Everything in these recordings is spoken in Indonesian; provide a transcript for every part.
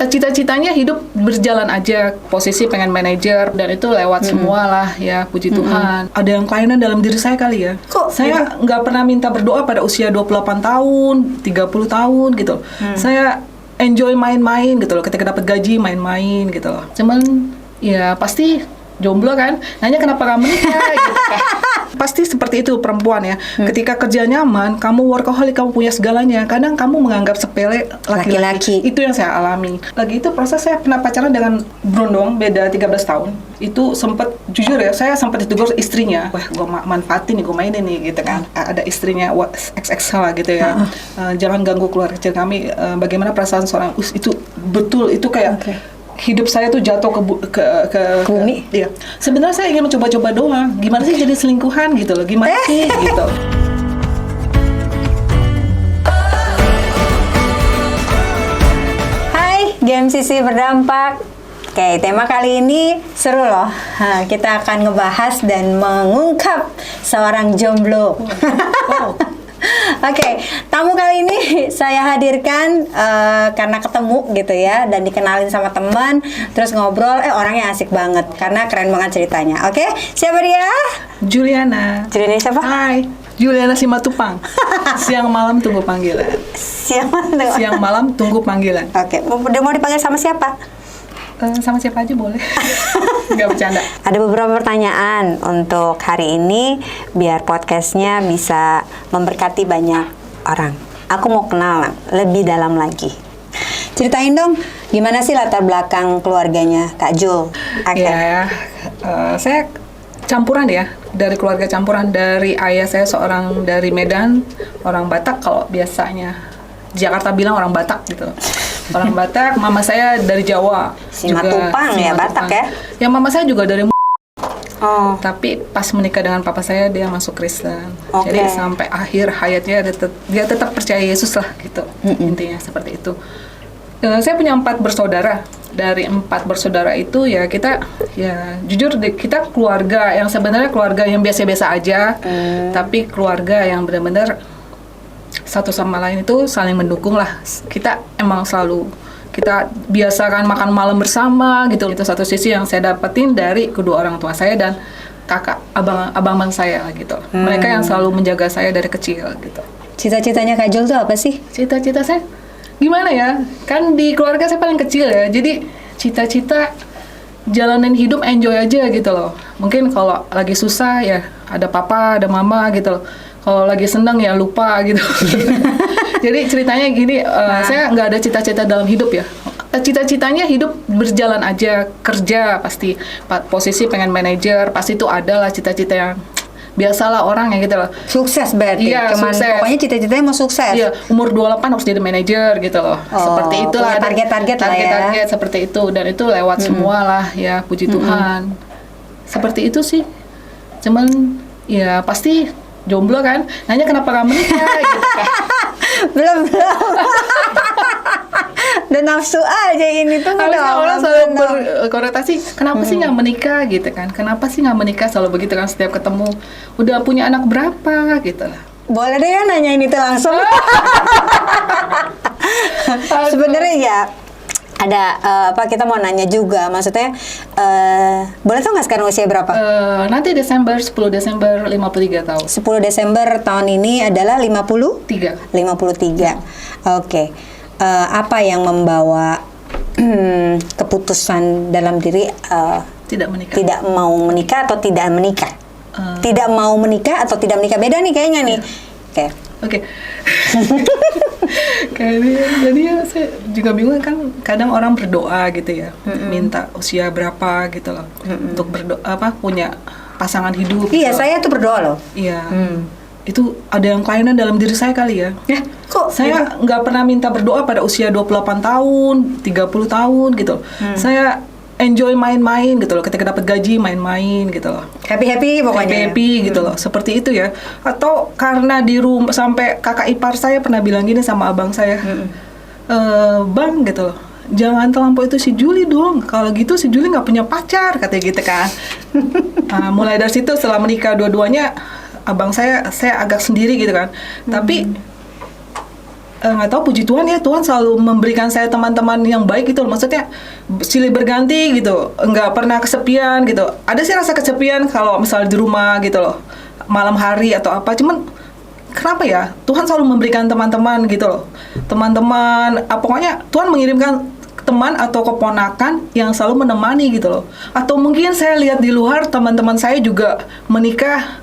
cita-citanya hidup berjalan aja, posisi pengen manajer, dan itu lewat semua lah ya, puji Tuhan. Ada yang kelainan dalam diri saya kali ya. Kok saya nggak pernah minta berdoa pada usia 28 tahun, 30 tahun gitu. Saya enjoy main-main gitu loh, ketika dapat gaji main-main gitu loh. Cuman ya pasti jomblo kan, nanya kenapa gak menikah gitu kan. Pasti seperti itu perempuan ya. Ketika kerja nyaman, kamu workaholic, kamu punya segalanya, kadang kamu menganggap sepele laki-laki. Itu yang saya alami. Lagi itu proses saya pernah pacaran dengan berondong, beda 13 tahun. Itu sempat, jujur ya, saya sempat ditegur istrinya. Wah, gue manfaatin nih, gue mainin nih gitu kan. Ada istrinya, XX lah gitu ya. Jangan ganggu keluarga kecil kami. Bagaimana perasaan seorang itu betul, itu kayak hidup saya tuh jatuh ke bumi. Iya. Sebenarnya saya ingin mencoba-coba doang. Gimana sih jadi selingkuhan gitu loh? Gimana sih gitu. Hai, GMCC berdampak. Oke, tema kali ini seru loh. Kita akan ngebahas dan mengungkap seorang jomblo. Oke, tamu kali ini saya hadirkan karena ketemu gitu ya, dan dikenalin sama teman, terus ngobrol, orangnya asik banget karena keren banget ceritanya. Oke, siapa dia? Juliana. Juliana siapa? Hai, Juliana Simatupang. Siang malam tunggu panggilan. Siang malam tunggu panggilan. Oke, mau dipanggil sama siapa? Sama siapa aja boleh. Nggak bercanda. Ada beberapa pertanyaan untuk hari ini biar podcastnya bisa memberkati banyak orang. Aku mau kenal lebih dalam lagi. Ceritain dong, gimana sih latar belakang keluarganya Kak Jul? Ya, saya campuran ya, dari keluarga campuran. Dari ayah saya seorang dari Medan, orang Batak, kalau biasanya Jakarta bilang orang Batak gitu. Orang Batak, mama saya dari Jawa. Simatupang ya, Batak ya? Ya, mama saya juga dari tapi pas menikah dengan papa saya, dia masuk Kristen. Jadi sampai akhir hayatnya dia tetap percaya Yesus lah gitu. Intinya seperti itu. Saya punya 4 bersaudara. Dari 4 bersaudara itu ya kita, ya jujur kita keluarga yang sebenarnya keluarga yang biasa-biasa aja. Tapi keluarga yang benar-benar satu sama lain itu saling mendukung lah. Kita emang selalu kita biasakan makan malam bersama gitu. Itu satu sisi yang saya dapetin dari kedua orang tua saya dan kakak abang saya gitu. Mereka yang selalu menjaga saya dari kecil gitu. Cita-citanya Kak Jul tuh apa sih? Cita-cita saya gimana ya? Kan di keluarga saya paling kecil ya. Jadi cita-cita jalanin hidup enjoy aja gitu loh. Mungkin kalau lagi susah ya ada papa, ada mama gitu loh. Kalau lagi senang ya lupa gitu. Jadi ceritanya gini, saya nggak ada cita-cita dalam hidup ya. Cita-citanya hidup berjalan aja, kerja pasti. Posisi pengen manajer, pasti itu ada lah cita-cita yang biasalah orang ya gitu loh. Sukses berarti? Iya, sukses. Pokoknya cita-citanya mau sukses? Iya, umur 28 harus jadi manajer gitu loh. Seperti itulah. Target-target lah ya? Target seperti itu. Dan itu lewat semua lah ya, puji Tuhan. Seperti itu sih. Cuman ya pasti jomblo kan, nanya kenapa gak menikah gitu kan. belum dan nafsu aja ini tuh. Orang selalu berkonotasi kenapa sih nggak menikah gitu kan, kenapa sih nggak menikah, selalu begitu kan setiap ketemu. Udah punya anak berapa gitu lah. Boleh deh ya nanya ini tuh langsung. Sebenarnya ya ada kita mau nanya juga, maksudnya boleh tau nggak sekarang usia berapa? Nanti 10 Desember 53 tahun. 10 Desember tahun ini adalah 53. Oke. Apa yang membawa keputusan dalam diri tidak mau menikah atau tidak menikah? Tidak mau menikah atau tidak menikah, beda nih kayaknya nih. Oke. Jadi ya saya juga bingung kan, kadang orang berdoa gitu ya, minta usia berapa gitu loh, untuk berdoa punya pasangan hidup. Iya, gitu. Saya tuh berdoa loh. Iya. Itu ada yang kelainan dalam diri saya kali ya. Kok saya nggak pernah minta berdoa pada usia 28 tahun, 30 tahun gitu. Saya enjoy main-main gitu loh, ketika dapat gaji main-main gitu loh. Happy pokoknya. Happy gitu loh, seperti itu ya. Atau karena di rumah, sampai kakak ipar saya pernah bilang gini sama abang saya, bang gitu loh, jangan terlampau itu si Juli dong, kalau gitu si Juli nggak punya pacar, katanya gitu kan. Mulai dari situ setelah menikah dua-duanya, abang saya agak sendiri gitu kan. Tapi nggak tahu, puji Tuhan ya, Tuhan selalu memberikan saya teman-teman yang baik gitu loh. Maksudnya silih berganti gitu, nggak pernah kesepian gitu. Ada sih rasa kesepian kalau misalnya di rumah gitu loh, malam hari atau apa, cuman kenapa ya Tuhan selalu memberikan teman-teman gitu loh, teman-teman, pokoknya Tuhan mengirimkan teman atau keponakan yang selalu menemani gitu loh. Atau mungkin saya lihat di luar teman-teman saya juga menikah,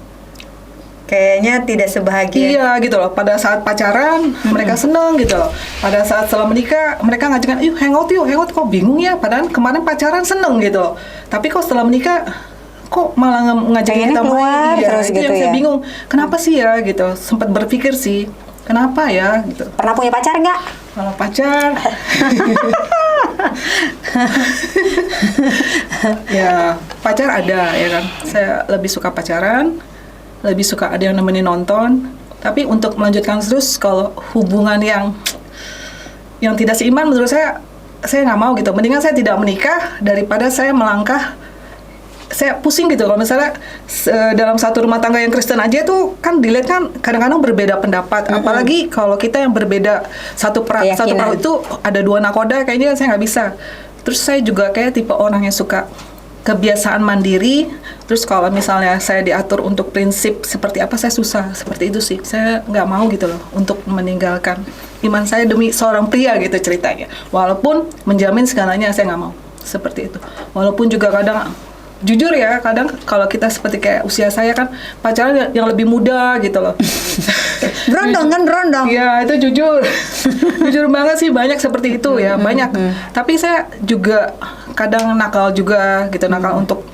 kayaknya tidak sebahagia. iya gitu loh. Pada saat pacaran mereka seneng gitu loh. Pada saat setelah menikah mereka ngajakin, yuk hangout, kok bingung ya. Padahal kemarin pacaran seneng gitu loh. Tapi kok setelah menikah kok malah ngajakin kita main, ya, terus itu gitu yang saya ya. bingung. Kenapa sih ya gitu? Sempat berpikir sih, kenapa ya gitu. Pernah punya pacar nggak? Kalau pacar, ya pacar ada ya kan. Saya lebih suka pacaran, lebih suka ada yang nemenin nonton. Tapi untuk melanjutkan terus, kalau hubungan yang tidak seiman, menurut saya nggak mau gitu. Mendingan saya tidak menikah daripada saya melangkah. Saya pusing gitu kalau misalnya dalam satu rumah tangga yang Kristen aja tuh kan dilihat kan kadang-kadang berbeda pendapat. Apalagi kalau kita yang berbeda satu perahu itu ada dua nakoda, kayaknya saya nggak bisa. Terus saya juga kayak tipe orang yang suka kebiasaan mandiri. Terus kalau misalnya saya diatur untuk prinsip seperti apa, saya susah. Seperti itu sih, saya nggak mau gitu loh untuk meninggalkan iman saya demi seorang pria gitu ceritanya. Walaupun menjamin segalanya, saya nggak mau seperti itu. Walaupun juga kadang, jujur ya, kadang kalau kita seperti kayak usia saya kan pacaran yang lebih muda gitu loh. Berondong kan, berondong. Iya, itu jujur. Jujur banget sih, banyak seperti itu ya, banyak. Tapi saya juga kadang nakal juga gitu, nakal untuk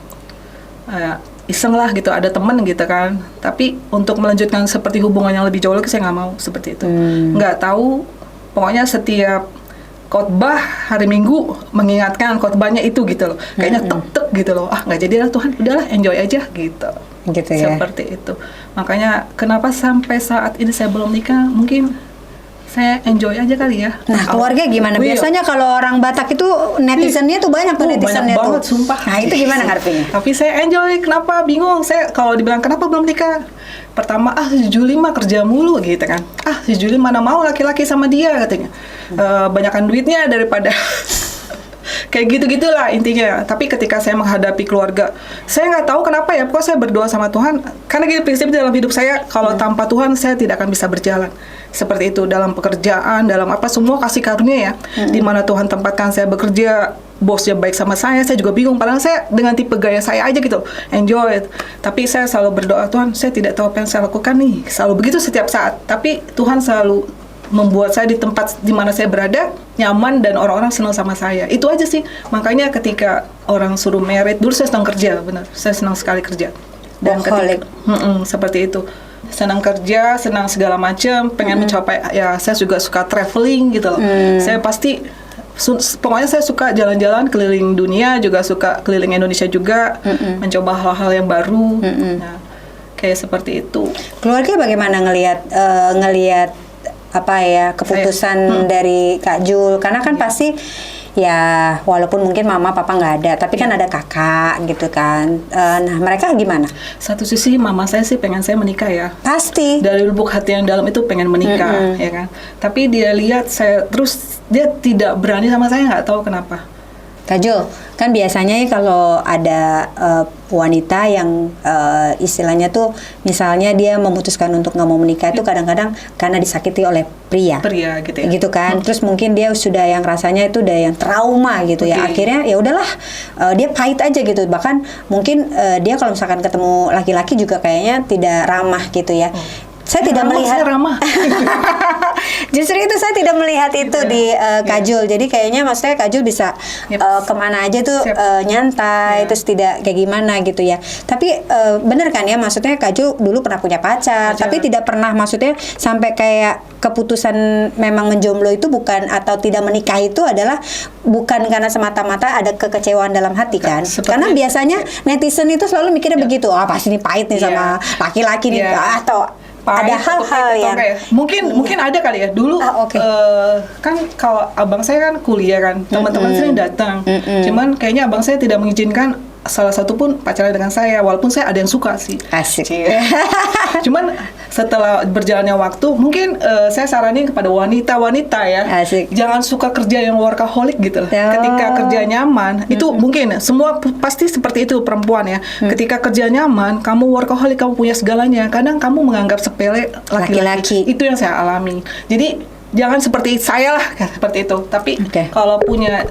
iseng lah gitu, ada temen gitu kan. Tapi untuk melanjutkan seperti hubungan yang lebih jauh lagi, saya nggak mau seperti itu. Nggak tahu, pokoknya setiap khotbah hari Minggu mengingatkan khotbahnya itu gitu loh. Kayaknya tek-tek gitu loh. Ah, nggak jadi lah Tuhan, udahlah enjoy aja gitu. Gitu ya. Seperti itu. Makanya kenapa sampai saat ini saya belum nikah, mungkin saya enjoy aja kali ya. Nah, keluarga gimana? Iya. Biasanya kalau orang Batak itu netizennya tuh banyak tuh netizennya banyak tuh. banget, sumpah. Nah, itu gimana ngarepinnya? Tapi saya enjoy, kenapa? Bingung. Saya kalau dibilang kenapa belum nikah? Pertama, si Juli mah kerja mulu gitu kan. Si Juli mana mau laki-laki sama dia katanya. Banyakan duitnya daripada kayak gitu-gitulah intinya. Tapi ketika saya menghadapi keluarga, saya nggak tahu kenapa ya, pokoknya saya berdoa sama Tuhan. Karena gitu prinsip dalam hidup saya, kalau tanpa Tuhan saya tidak akan bisa berjalan. Seperti itu, dalam pekerjaan, dalam apa, semua kasih karunia ya. Di mana Tuhan tempatkan saya bekerja, bosnya baik sama saya juga bingung. Padahal saya dengan tipe gaya saya aja gitu, enjoy it. Tapi saya selalu berdoa, Tuhan, saya tidak tahu apa yang saya lakukan nih. Selalu begitu setiap saat. Tapi Tuhan selalu membuat saya di tempat di mana saya berada nyaman dan orang-orang senang sama saya. Itu aja sih. Makanya ketika orang suruh merit, dulu saya senang kerja, benar. Saya senang sekali kerja. Dan ketika, seperti itu. Senang kerja, senang segala macam, pengen mencapai, ya saya juga suka traveling gitu loh. Saya pasti pokoknya saya suka jalan-jalan keliling dunia, juga suka keliling Indonesia juga, mencoba hal-hal yang baru. Nah, kayak seperti itu. Keluarga bagaimana ngelihat apa ya keputusan dari Kak Jul? Karena kan pasti ya walaupun mungkin mama papa nggak ada, tapi kan ada kakak gitu kan. Nah, mereka gimana? Satu sisi mama saya sih pengen saya menikah ya. Pasti. Dari lubuk hati yang dalam itu pengen menikah, ya kan. Tapi dia lihat saya terus, dia tidak berani sama saya, nggak tahu kenapa. Kak Jul, kan biasanya kalau ada wanita yang istilahnya tuh misalnya dia memutuskan untuk nggak mau menikah itu kadang-kadang karena disakiti oleh pria gitu ya. Gitu kan. Terus mungkin dia sudah yang rasanya itu udah yang trauma gitu ya. Akhirnya ya udahlah, dia pahit aja gitu. Bahkan mungkin dia kalau misalkan ketemu laki-laki juga kayaknya tidak ramah gitu ya. Saya tidak melihat ramah. Justru itu saya tidak melihat itu di Kak Jul. Jadi kayaknya maksudnya Kak Jul bisa kemana aja tuh nyantai, terus tidak kayak gimana gitu ya. Tapi bener kan ya, maksudnya Kak Jul dulu pernah punya pacar, tapi tidak pernah maksudnya sampai kayak keputusan memang menjomblo itu bukan, atau tidak menikah itu adalah bukan karena semata-mata ada kekecewaan dalam hati kan. Karena biasanya netizen itu selalu mikirnya begitu, pasti ini pahit nih sama laki-laki nih, atau ada hal-hal yang mungkin ada kali ya dulu. Kan kalau abang saya kan kuliah kan, teman-teman sering datang. Cuman kayaknya abang saya tidak mengizinkan salah satu pun pacaran dengan saya, walaupun saya ada yang suka sih. Asik. Cuman setelah berjalannya waktu, mungkin saya saranin kepada wanita-wanita ya, Asik. jangan suka kerja yang workaholic gitu. Oh. Ketika kerja nyaman, itu mungkin semua pasti seperti itu perempuan ya. Ketika kerja nyaman, kamu workaholic, kamu punya segalanya. Kadang kamu menganggap sepele Laki-laki. Itu yang saya alami. Jadi jangan seperti saya lah, seperti itu. Tapi Oke. kalau punya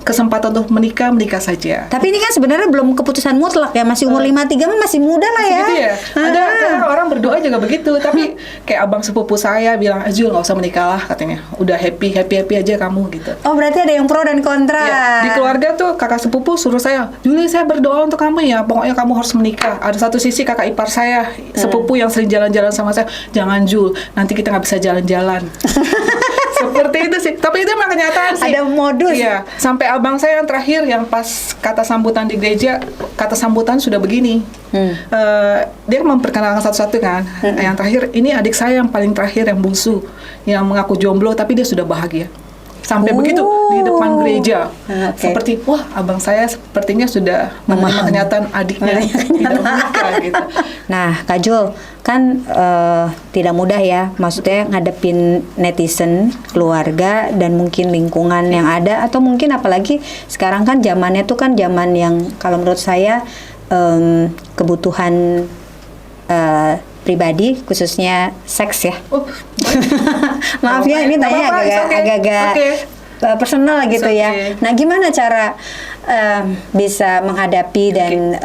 kesempatan untuk menikah saja. Tapi ini kan sebenarnya belum keputusan mutlak ya, masih umur 53 kan masih muda lah ya. Gitu ya. Ada kadang orang berdoa juga begitu, tapi kayak abang sepupu saya bilang, Jul nggak usah menikah lah katanya. Udah happy aja kamu gitu. Oh, berarti ada yang pro dan kontra. Ya, di keluarga tuh kakak sepupu suruh saya, Juli saya berdoa untuk kamu ya, pokoknya kamu harus menikah. Ada satu sisi kakak ipar saya, sepupu yang sering jalan-jalan sama saya, jangan Jul, nanti kita nggak bisa jalan-jalan. Seperti itu sih, tapi itu emang kenyataan sih. Ada modus. Iya, sampai abang saya yang terakhir yang pas kata sambutan di gereja, kata sambutan sudah begini. Dia memperkenalkan satu-satu kan. Yang terakhir, ini adik saya yang paling terakhir yang bungsu, yang mengaku jomblo tapi dia sudah bahagia. Sampai begitu di depan gereja. Oke. Seperti, wah abang saya sepertinya sudah menerima kenyataan adiknya tidak menikah gitu. Nah, Kak Jul, kan tidak mudah ya, maksudnya ngadepin netizen, keluarga, dan mungkin lingkungan yang ada, atau mungkin apalagi sekarang kan zamannya tuh kan zaman yang kalau menurut saya kebutuhan pribadi, khususnya seks ya. Oh, Maaf ya, ini tanya agak-agak personal gitu It's ya. okay. Nah, gimana cara bisa menghadapi dan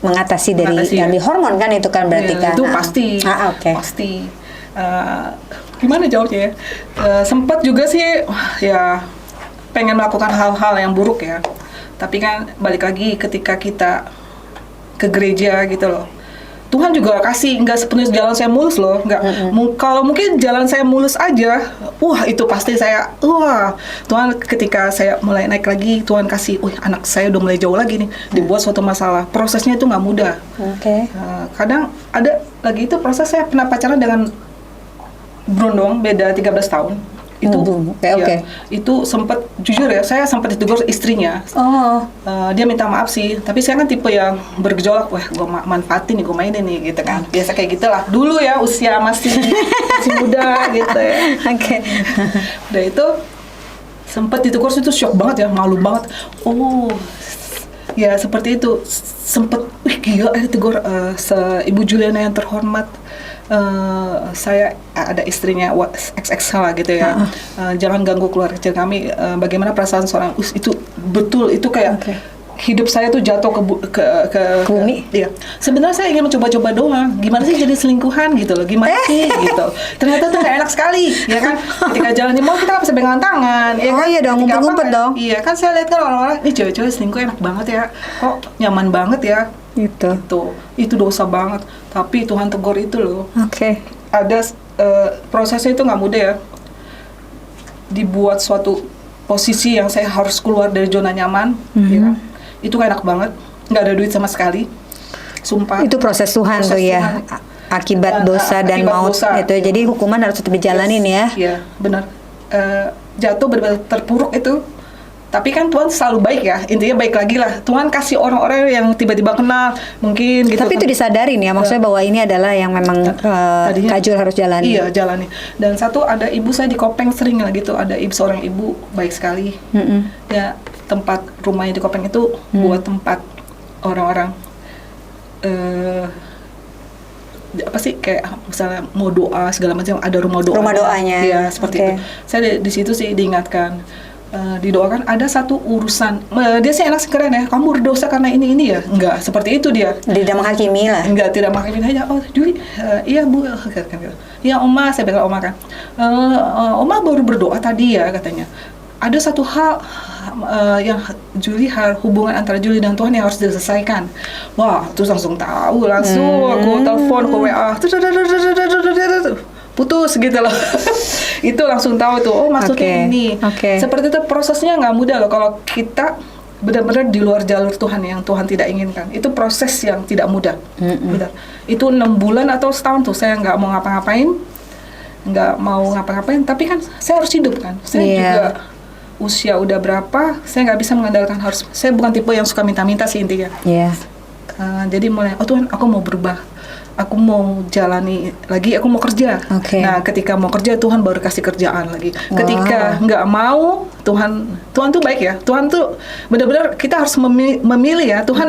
mengatasi dari hormon kan itu kan berarti Ya, kan? itu pasti. Oke. Pasti. Gimana jawabnya ya? Sempat juga sih, ya pengen melakukan hal-hal yang buruk ya. Tapi kan balik lagi ketika kita ke gereja gitu loh. Tuhan juga kasih, nggak sepenuhnya jalan saya mulus loh, nggak. Kalau mungkin jalan saya mulus aja, wah itu pasti saya, Tuhan ketika saya mulai naik lagi, Tuhan kasih, anak saya udah mulai jauh lagi nih, dibuat suatu masalah. Prosesnya itu nggak mudah. Oke. Kadang ada lagi itu proses saya pernah pacaran dengan berondong, beda 13 tahun. Itu Oke. itu sempat jujur ya, saya sempat ditegur istrinya. Oh. Dia minta maaf sih, tapi saya kan tipe yang bergejolak, wah gue manfaatin nih, gue mainin nih gitu kan, biasa kayak gitulah dulu ya, usia masih muda gitu ya. Oke. Udah itu sempat ditegur, itu shock banget ya, malu banget. Ya seperti itu, sempet gila ditegur Ibu Juliana yang terhormat. Saya ada istrinya XX lah gitu ya. Jangan ganggu keluarga kecil kami. Bagaimana perasaan seorang itu betul itu kayak hidup saya tuh jatuh ke bumi. Iya. Sebenarnya saya ingin mencoba-coba doang. Gimana sih jadi selingkuhan gitu loh? Gimana sih gitu? Ternyata tuh gak enak sekali, ya kan? Ketika jalan di mall kita bisa pegangan tangan. Ya kan? Iya dong, ngumpet-ngumpet dong. Iya kan, saya lihat kan orang-orang, ini cewek-cewek selingkuh enak banget ya. Kok nyaman banget ya? Itu dosa banget. Tapi Tuhan tegur itu loh. Oke. Ada prosesnya itu nggak mudah ya. Dibuat suatu posisi yang saya harus keluar dari zona nyaman, ya kan? Itu gak enak banget. Nggak ada duit sama sekali. Sumpah. Itu proses Tuhan tuh ya. Akibat dosa dan akibat maut dosa. itu. Jadi hukuman harus tetap dijalanin ya. Iya, benar. Jatuh benar-benar terpuruk itu. Tapi kan Tuhan selalu baik ya, intinya baik lagi lah. Tuhan kasih orang-orang yang tiba-tiba kenal, mungkin gitu. Tapi itu disadarin ya, maksudnya bahwa ini adalah yang memang Kak Jul harus jalani. Iya, jalani. Dan satu, ada ibu saya di Kopeng sering lah gitu, ada seorang ibu baik sekali. Ya, tempat rumahnya di Kopeng itu buat tempat orang-orang apa sih, kayak misalnya mau doa segala macam, ada rumah doanya. Iya, seperti itu. Saya di situ sih diingatkan, didoakan. Ada satu urusan, dia sih enak keren ya, kamu berdosa karena ini ya, enggak seperti itu dia. Tidak menghakimi lah. Enggak, tidak menghakimi aja. Oh Juli, iya bu, iya Oma, saya bilang Oma kan, Oma baru berdoa tadi ya katanya. Ada satu hal yang hubungan antara Juli dan Tuhan yang harus diselesaikan. Wah, terus langsung tahu, aku telepon ke WA, putus gitu loh. Itu langsung tahu tuh, oh maksudnya ini. Seperti itu prosesnya nggak mudah loh kalau kita benar-benar di luar jalur Tuhan yang Tuhan tidak inginkan. Itu proses yang tidak mudah. Benar. Itu 6 bulan atau setahun tuh saya nggak mau ngapa-ngapain, tapi kan saya harus hidup kan. Saya juga usia udah berapa, saya nggak bisa mengandalkan harus. Saya bukan tipe yang suka minta-minta sih intinya. Iya. Jadi mulai, oh Tuhan, aku mau berubah, aku mau jalani lagi, aku mau kerja. Oke. Nah, ketika mau kerja, Tuhan baru kasih kerjaan lagi. Wow. Ketika nggak mau, Tuhan tuh baik ya. Tuhan tuh benar-benar kita harus memilih ya. Tuhan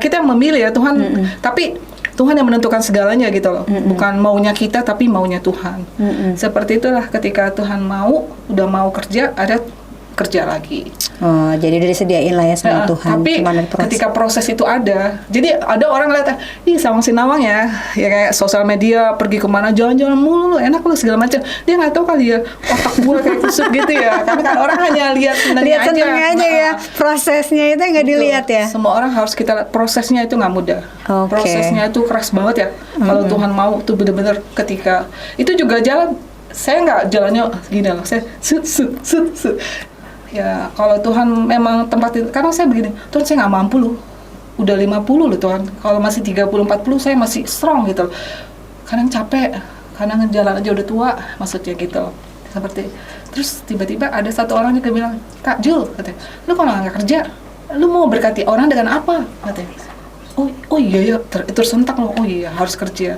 kita yang memilih ya Tuhan. Tapi Tuhan yang menentukan segalanya gitu loh. Bukan maunya kita, tapi maunya Tuhan. Seperti itulah ketika Tuhan udah mau kerja, ada kerja lagi. Oh, jadi udah disediain lah ya sama Tuhan. Tapi Cuman ada proses. ketika proses itu ada, jadi ada orang lihat, ih Sawang Sinawang ya kayak sosial media pergi kemana jalan-jalan mulu, enak loh segala macam. Dia nggak tahu kali ya otak gue kayak kusut gitu ya. Karena kan orang hanya lihat senangnya aja ya. Prosesnya itu nggak dilihat ya. Semua orang harus kita lihat prosesnya itu nggak mudah. Oke. Prosesnya itu keras banget ya. Kalau Tuhan mau tuh bener-bener ketika itu juga jalan. Saya nggak jalannya gini loh. Saya sut. Ya kalau Tuhan memang tempat itu, karena saya begini, Tuhan saya nggak mampu loh, udah 50 loh Tuhan, kalau masih 30-40 saya masih strong gitu loh. Kadang capek, kadang jalan aja udah tua, maksudnya gitu. Seperti, terus tiba-tiba ada satu orang yang bilang, Kak Jul, katanya, lu kalau nggak kerja, lu mau berkati orang dengan apa? Katanya, oh iya ya, tersentak loh, oh iya harus kerja.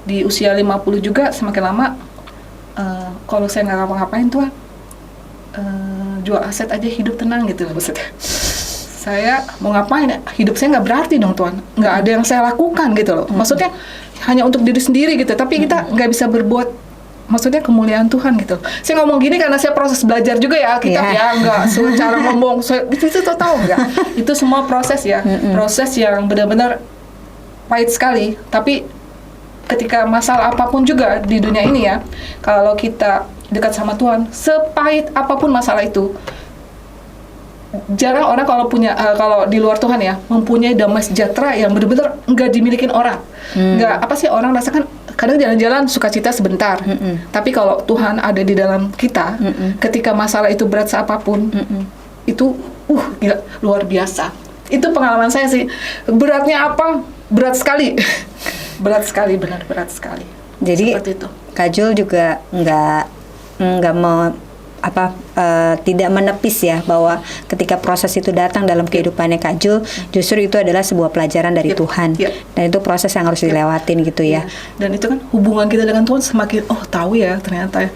Di usia 50 juga semakin lama, kalau saya nggak ngapa-ngapain Tuhan, jual aset aja hidup tenang gitu loh maksudnya. Saya mau ngapain ya? Hidup saya nggak berarti dong Tuhan, nggak ada yang saya lakukan gitu loh. Maksudnya hanya untuk diri sendiri gitu, tapi kita nggak bisa berbuat maksudnya kemuliaan Tuhan gitu. Saya ngomong gini karena saya proses belajar juga ya Alkitab ya, nggak secara ngomong itu tahu nggak? Itu semua proses ya, proses yang benar-benar pahit sekali. Tapi ketika masalah apapun juga di dunia ini ya, kalau kita dekat sama Tuhan, sepahit apapun masalah itu, jarang orang kalau di luar Tuhan ya mempunyai damai sejahtera yang benar-benar nggak dimilikin orang. Nggak apa sih orang rasakan kadang jalan-jalan sukacita sebentar, tapi kalau Tuhan ada di dalam kita, ketika masalah itu berat seapapun, itu gila, luar biasa. Itu pengalaman saya sih. Beratnya apa? Berat sekali. Berat sekali, benar berat sekali. Jadi seperti itu. Kak Jul juga nggak mau tidak menepis ya bahwa ketika proses itu datang dalam kehidupannya Kak Jul, justru itu adalah sebuah pelajaran dari Tuhan, dan itu proses yang harus dilewatin gitu ya. Dan itu kan hubungan kita dengan Tuhan semakin tahu ya ternyata ya.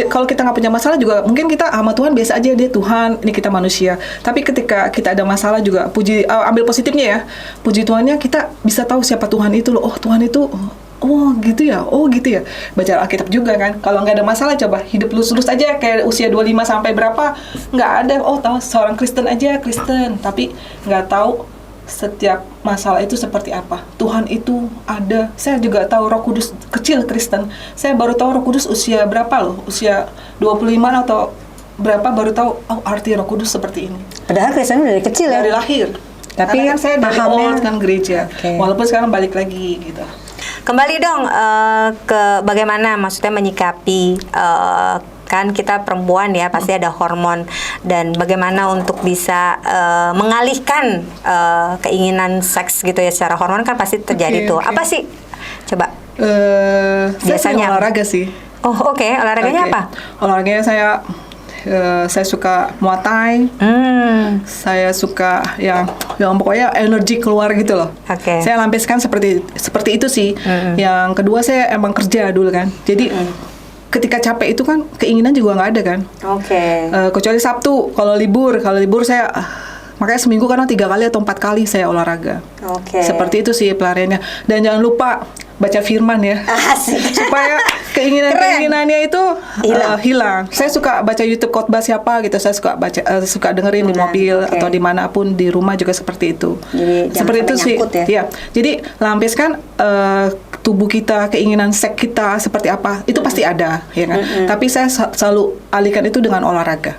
Kalau kita nggak punya masalah juga mungkin kita sama Tuhan biasa aja, dia Tuhan, ini kita manusia. Tapi ketika kita ada masalah juga ambil positifnya ya, puji Tuhannya kita bisa tahu siapa Tuhan itu loh. Tuhan itu gitu ya, baca Alkitab juga kan. Kalau nggak ada masalah, coba hidup lurus-lurus aja kayak usia 25 sampai berapa, nggak ada, tahu seorang Kristen aja Kristen, tapi nggak tahu setiap masalah itu seperti apa. Tuhan itu ada. Saya juga tahu Roh Kudus kecil Kristen. Saya baru tahu Roh Kudus usia berapa loh, usia 25 atau berapa baru tahu arti Roh Kudus seperti ini. Padahal Kristen dari kecil ya, dari lahir. Tapi kan saya dari awal kan gereja, walaupun sekarang balik lagi gitu. Kembali dong ke bagaimana maksudnya menyikapi kan kita perempuan ya, pasti ada hormon, dan bagaimana untuk bisa mengalihkan keinginan seks gitu ya secara hormon kan pasti terjadi tuh. Apa sih? Coba. Biasanya olahraga sih. Olahraganya apa? Olahraganya saya suka Muay Thai. Saya suka yang pokoknya energi keluar gitu loh. Saya lampiaskan seperti itu sih. Yang kedua saya emang kerja dulu kan. Jadi ketika capek itu kan keinginan juga nggak ada kan. Kecuali Sabtu kalau libur saya makanya seminggu kadang 3 kali atau 4 kali saya olahraga. Seperti itu sih pelariannya. Dan jangan lupa baca firman ya. Supaya keinginannya itu hilang. Saya suka baca YouTube khotbah siapa gitu. Saya suka dengerin di mobil atau dimanapun, di rumah juga seperti itu. Jadi, seperti itu sih. Ya? Jadi lampiaskan tubuh kita, keinginan seks kita seperti apa itu pasti ada, ya kan. Tapi saya selalu alihkan itu dengan olahraga.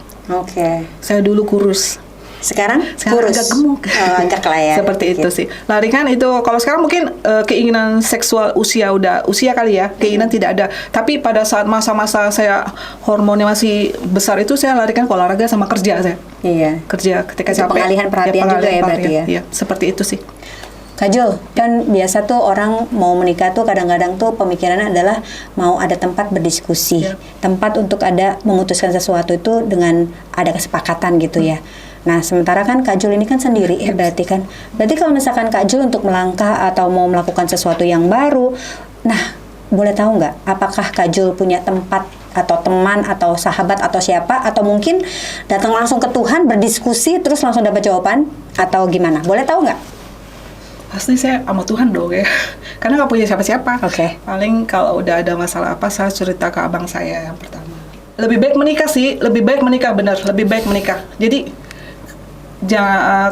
Saya dulu kurus. Sekarang kurus, agak gemuk. Agak lah ya. Seperti itu sih. Lari kan itu kalau sekarang mungkin keinginan seksual usia kali ya, keinginan tidak ada. Tapi pada saat masa-masa saya hormonnya masih besar itu saya larikan ke olahraga sama kerja saya. Iya. Kerja ketika itu capek. Pengalihan perhatian juga ya berarti ya. Iya, seperti itu sih. Kak Jul, kan biasa tuh orang mau menikah tuh kadang-kadang tuh pemikirannya adalah mau ada tempat berdiskusi, tempat untuk ada memutuskan sesuatu itu dengan ada kesepakatan gitu ya. Nah, sementara kan Kak Jul ini kan sendiri ya berarti kan. Berarti kalau misalkan Kak Jul untuk melangkah atau mau melakukan sesuatu yang baru, nah boleh tahu nggak apakah Kak Jul punya tempat atau teman atau sahabat atau siapa, atau mungkin datang langsung ke Tuhan berdiskusi terus langsung dapat jawaban atau gimana? Boleh tahu nggak? Pasti saya sama Tuhan dong ya, karena nggak punya siapa-siapa. Oke. Paling kalau udah ada masalah apa, saya cerita ke abang saya yang pertama. Lebih baik menikah sih, lebih baik menikah, benar, lebih baik menikah. Jadi jangan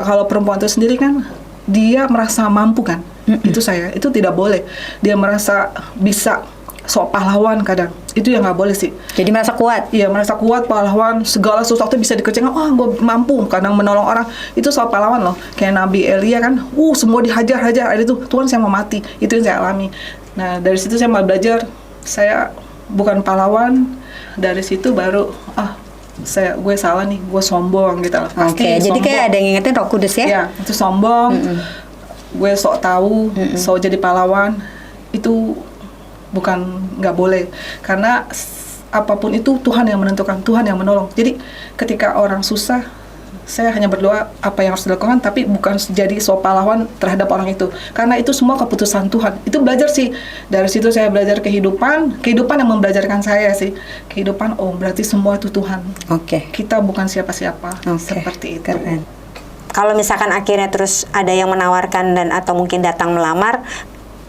kalau perempuan itu sendiri kan dia merasa mampu kan, itu itu tidak boleh. Dia merasa bisa sok pahlawan kadang, itu yang nggak boleh sih. Jadi merasa kuat. Iya, merasa kuat, pahlawan, segala sesuatu bisa dikerjakan. Wah, gue mampu, kadang menolong orang. Itu soal pahlawan loh. Kayak Nabi Elia kan, semua dihajar-hajar. Ada itu, Tuhan saya mau mati. Itu yang saya alami. Nah, dari situ saya mau belajar, saya bukan pahlawan. Dari situ baru, gue salah nih, gue sombong gitu loh. Oke, jadi kayak ada yang ngingetin Roh Kudus ya? Iya, itu sombong. Gue sok tahu, sok jadi pahlawan. Itu nggak boleh, karena apapun itu Tuhan yang menentukan, Tuhan yang menolong. Jadi ketika orang susah, saya hanya berdoa apa yang harus dilakukan, tapi bukan jadi so pahlawan terhadap orang itu, karena itu semua keputusan Tuhan. Itu belajar sih, dari situ saya belajar kehidupan yang membelajarkan saya sih, kehidupan, berarti semua itu Tuhan. Oke. Kita bukan siapa-siapa. Seperti itu. Keren. Kalau misalkan akhirnya terus ada yang menawarkan dan atau mungkin datang melamar,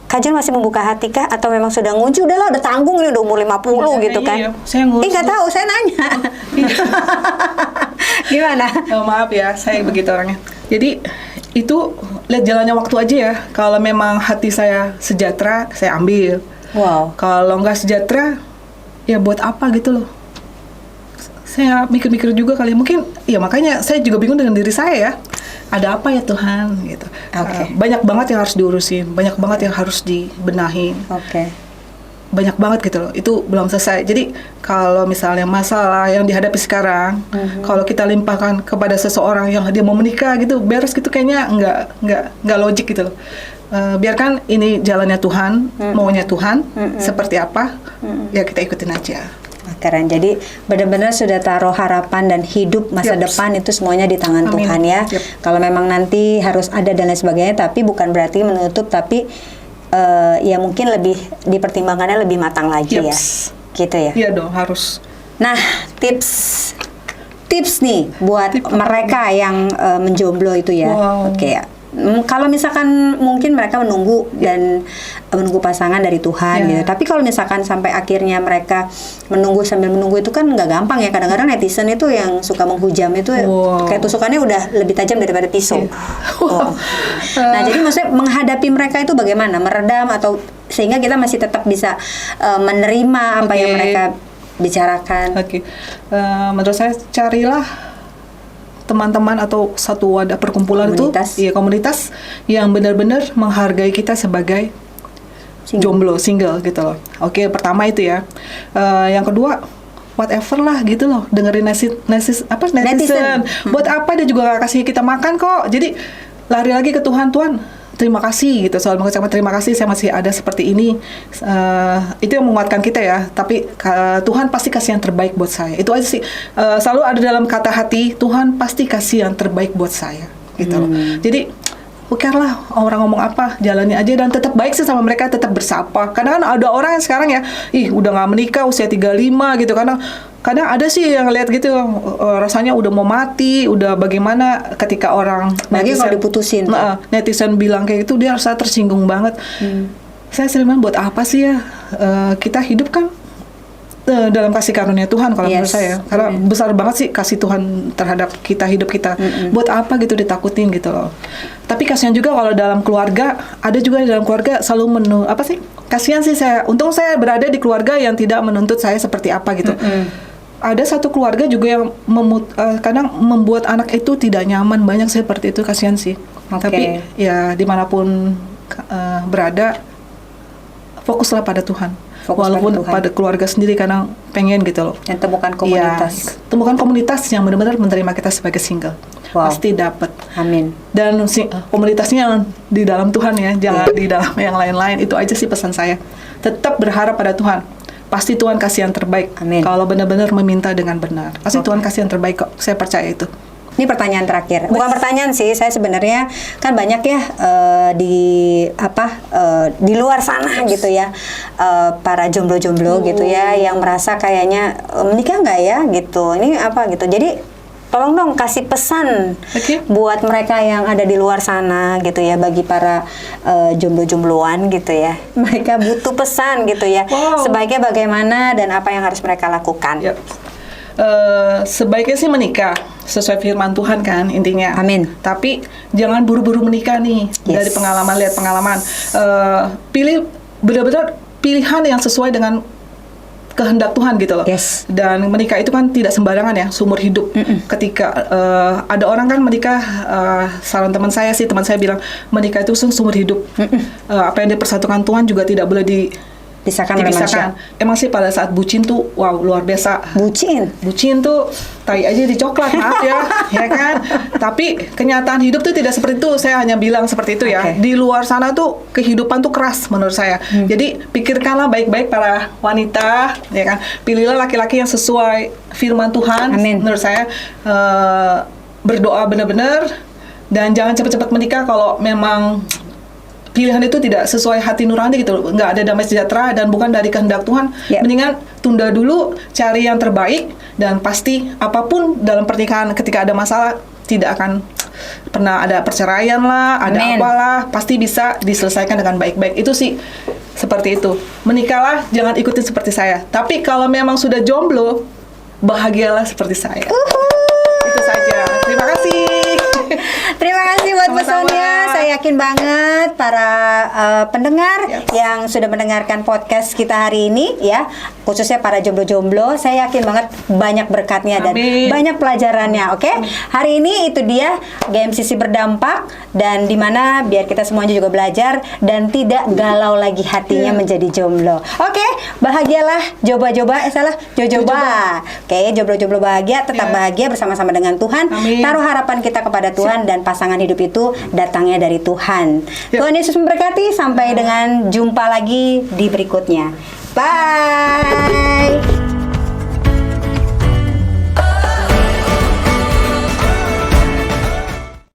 Kak Jul masih membuka hati kah? Atau memang sudah ngunci, udahlah udah tanggung nih, udah umur 50 gitu kan? Iya, saya ngurus. Nggak tahu, saya nanya. Gimana? Maaf ya, saya begitu orangnya. Jadi itu lihat jalannya waktu aja ya. Kalau memang hati saya sejahtera, saya ambil. Wow. Kalau nggak sejahtera, ya buat apa gitu loh. Saya mikir-mikir juga kali. Mungkin, ya makanya saya juga bingung dengan diri saya ya. Ada apa ya Tuhan gitu. Banyak banget yang harus diurusin, banyak banget yang harus dibenahin. Banyak banget gitu loh. Itu belum selesai. Jadi kalau misalnya masalah yang dihadapi sekarang, kalau kita limpahkan kepada seseorang yang dia mau menikah gitu, beres gitu, kayaknya nggak logik gitu loh. Biarkan ini jalannya Tuhan, maunya Tuhan, seperti apa, ya kita ikutin aja. Keren. Jadi benar-benar sudah taruh harapan dan hidup masa depan itu semuanya di tangan Tuhan ya. Kalau memang nanti harus ada dan lain sebagainya, tapi bukan berarti menutup, tapi ya mungkin lebih dipertimbangkannya lebih matang lagi ya. Gitu ya. Iya dong, harus. Nah, tips nih buat mereka yang menjomblo itu ya. Oke ya. Kalau misalkan mungkin mereka menunggu dan menunggu pasangan dari Tuhan gitu. Tapi kalau misalkan sampai akhirnya mereka menunggu sambil menunggu itu kan nggak gampang ya. Kadang-kadang netizen itu yang suka menghujam itu kayak tusukannya udah lebih tajam daripada pisau. Nah, jadi maksudnya menghadapi mereka itu bagaimana? Meredam atau sehingga kita masih tetap bisa menerima apa yang mereka bicarakan. Menurut saya carilah teman-teman atau satu wadah perkumpulan komunitas yang benar-benar menghargai kita sebagai jomblo, single gitu loh. Pertama itu ya. Yang kedua, whatever lah gitu loh, dengerin netizen. Buat apa, dia juga gak kasih kita makan kok. Jadi lari lagi ke Tuhan, terima kasih gitu, selalu mengucapkan terima kasih saya masih ada seperti ini. Itu yang menguatkan kita ya. Tapi Tuhan pasti kasih yang terbaik buat saya. Itu aja sih. Selalu ada dalam kata hati, Tuhan pasti kasih yang terbaik buat saya gitu loh. Jadi lah orang ngomong apa, jalani aja dan tetap baik sih sama mereka, tetap bersapa. Kadang kan ada orang yang sekarang ya, udah nggak menikah usia 35 gitu. Kadang ada sih yang lihat gitu, rasanya udah mau mati, udah bagaimana ketika orang netizen kalau diputusin. Netizen bilang kayak gitu, dia rasa tersinggung banget. Saya sering bilang, buat apa sih ya kita hidup kan dalam kasih karunia Tuhan kalau menurut saya. Karena besar banget sih kasih Tuhan terhadap kita, hidup kita. Buat apa gitu ditakutin gitu loh. Tapi kasihan juga kalau dalam keluarga, ada juga di dalam keluarga selalu kasihan sih saya. Untung saya berada di keluarga yang tidak menuntut saya seperti apa gitu. Ada satu keluarga juga yang kadang membuat anak itu tidak nyaman, banyak seperti itu, kasihan sih. Tapi ya dimanapun berada, fokuslah pada Tuhan. Walaupun pada keluarga sendiri kadang pengen gitu loh. Dan temukan komunitas. Temukan komunitas yang benar-benar menerima kita sebagai single. Wow. pasti dapat. Amin. Dan komunitasnya di dalam Tuhan ya, jangan di dalam yang lain-lain. Itu aja sih pesan saya. Tetap berharap pada Tuhan. Pasti Tuhan kasih yang terbaik. Amin. Kalau benar-benar meminta dengan benar, pasti Tuhan kasih yang terbaik kok. Saya percaya itu. Ini pertanyaan terakhir. Bukan pertanyaan sih, saya sebenarnya kan banyak ya di luar sana gitu ya, para jomblo-jomblo gitu ya yang merasa kayaknya menikah nggak ya gitu. Ini apa gitu. Jadi tolong dong kasih pesan buat mereka yang ada di luar sana gitu ya, bagi para jomblo-jombloan gitu ya. Mereka butuh pesan gitu ya. Sebaiknya bagaimana dan apa yang harus mereka lakukan. Yep. Sebaiknya sih menikah sesuai firman Tuhan kan intinya. Amin. Tapi jangan buru-buru menikah nih. Dari pengalaman, lihat pengalaman. Pilih benar-benar pilihan yang sesuai dengan kehendak Tuhan gitu loh. Dan menikah itu kan tidak sembarangan ya, seumur hidup. Ketika ada orang kan menikah, saran teman saya bilang menikah itu seumur hidup. Apa yang dipersatukan Tuhan juga tidak boleh dipisahkan oleh manusia. Emang sih pada saat bucin tuh, wow luar biasa. Bucin tuh tai aja di coklat, maaf ya, ya kan. Tapi kenyataan hidup tuh tidak seperti itu. Saya hanya bilang seperti itu ya. Di luar sana tuh kehidupan tuh keras menurut saya. Jadi pikirkanlah baik-baik para wanita, ya kan. Pilihlah laki-laki yang sesuai firman Tuhan. Amin. Menurut saya berdoa benar-benar dan jangan cepat-cepat menikah kalau memang pilihan itu tidak sesuai hati nurani gitu, nggak ada damai sejahtera dan bukan dari kehendak Tuhan. Mendingan tunda dulu, cari yang terbaik, dan pasti apapun dalam pernikahan ketika ada masalah tidak akan pernah ada perceraian lah, ada apalah, pasti bisa diselesaikan dengan baik-baik. Itu sih seperti itu. Menikahlah, jangan ikutin seperti saya. Tapi kalau memang sudah jomblo, bahagialah seperti saya. Itu saja. Terima kasih. Terima kasih buat pesannya. Saya yakin banget para pendengar yang sudah mendengarkan podcast kita hari ini ya, khususnya para jomblo-jomblo, saya yakin banget banyak berkatnya dan banyak pelajarannya. Oke? Hari ini itu dia GMCC berdampak, dan dimana biar kita semuanya juga belajar dan tidak galau lagi hatinya menjadi jomblo. Oke? Bahagialah, joba-joba, jojoba. Oke, jomblo-jomblo bahagia, tetap bahagia bersama-sama dengan Tuhan. Taruh harapan kita kepada Tuhan dan pasangan hidup itu datangnya dari Tuhan. Tuhan Yesus memberkati. Sampai dengan jumpa lagi di berikutnya. Bye.